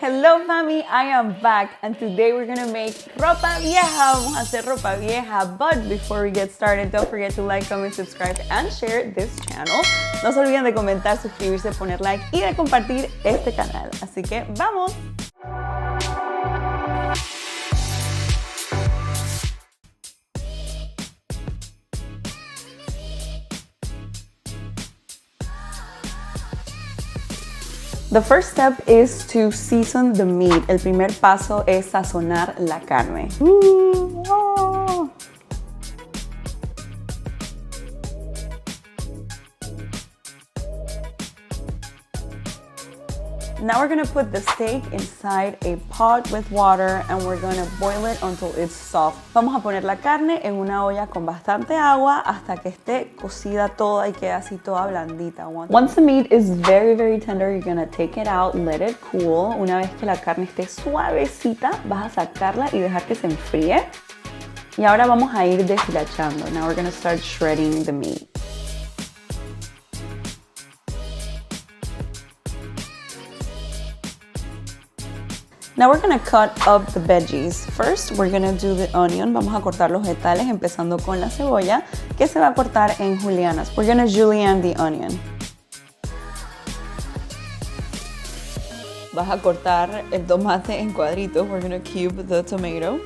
Hello fami, I am back and today we're gonna make ropa vieja. Vamos a hacer ropa vieja, but before we get started, don't forget to like, comment, subscribe and share this channel. No se olviden de comentar, suscribirse, poner like y de compartir este canal. Así que ¡vamos! The first step is to season the meat. El primer paso es sazonar la carne. Oh. Now we're gonna put the steak inside a pot with water and we're gonna boil it until it's soft. Vamos a poner la carne en una olla con bastante agua hasta que esté cocida toda y quede así toda blandita. Once the meat is very tender, you're gonna take it out, let it cool. Una vez que la carne esté suavecita, vas a sacarla y dejar que se enfríe. Y ahora vamos a ir deshilachando. Now we're gonna start shredding the meat. Now we're gonna cut up the veggies. First, we're gonna do the onion. Vamos a cortar los vegetales empezando con la cebolla, que se va a cortar en julianas. We're gonna julienne the onion. Vas a cortar el tomate en cuadritos. We're gonna cube the tomato.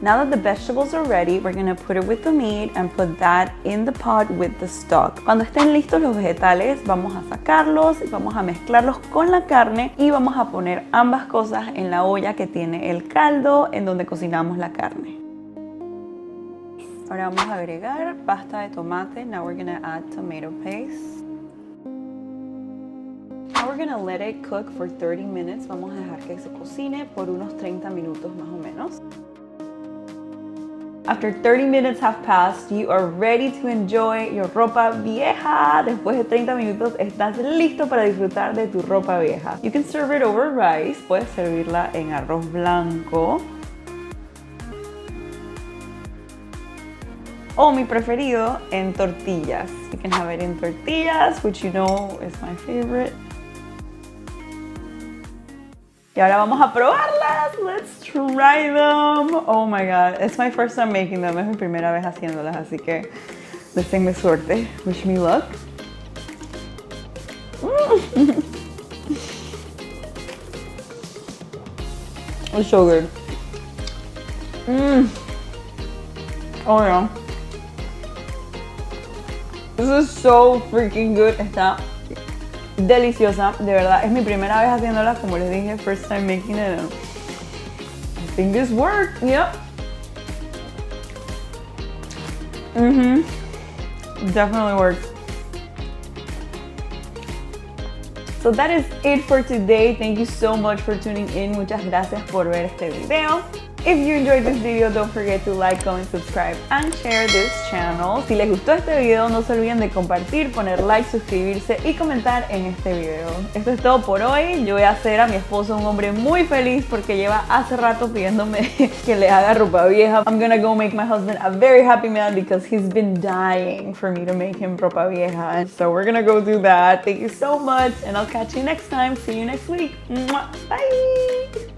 Now that the vegetables are ready, we're gonna put it with the meat and put that in the pot with the stock. Cuando estén listos los vegetales, vamos a sacarlos y vamos a mezclarlos con la carne y vamos a poner ambas cosas en la olla que tiene el caldo en donde cocinamos la carne. Ahora vamos a agregar pasta de tomate. Now we're gonna add tomato paste. Now we're gonna let it cook for 30 minutes. Vamos a dejar que se cocine por unos 30 minutos más o menos. After 30 minutes have passed, you are ready to enjoy your ropa vieja. Después de 30 minutos, estás listo para disfrutar de tu ropa vieja. You can serve it over rice. Puedes servirla en arroz blanco. O mi preferido, en tortillas. You can have it in tortillas, which you know is my favorite. Y ahora vamos a probarlas. Let's try them. Oh my god, it's my first time making them. Es mi primera vez haciéndolas, así que deseenme suerte. Wish me luck. It's so good. Oh yeah. This is so freaking good. Está deliciosa, de verdad. Es mi primera vez haciéndola, como les dije, first time making it. I think this worked. Yep. Definitely worked. So that is it for today. Thank you so much for tuning in. Muchas gracias por ver este video. If you enjoyed this video, don't forget to like, comment, subscribe and share this channel. Si les gustó este video, no se olviden de compartir, poner like, suscribirse y comentar en este video. Esto es todo por hoy. Yo voy a hacer a mi esposo un hombre muy feliz porque lleva hace rato pidiéndome que le haga ropa vieja. I'm gonna go make my husband a very happy man because he's been dying for me to make him ropa vieja. And so we're gonna go do that. Thank you so much and I'll catch you next time. See you next week. Bye!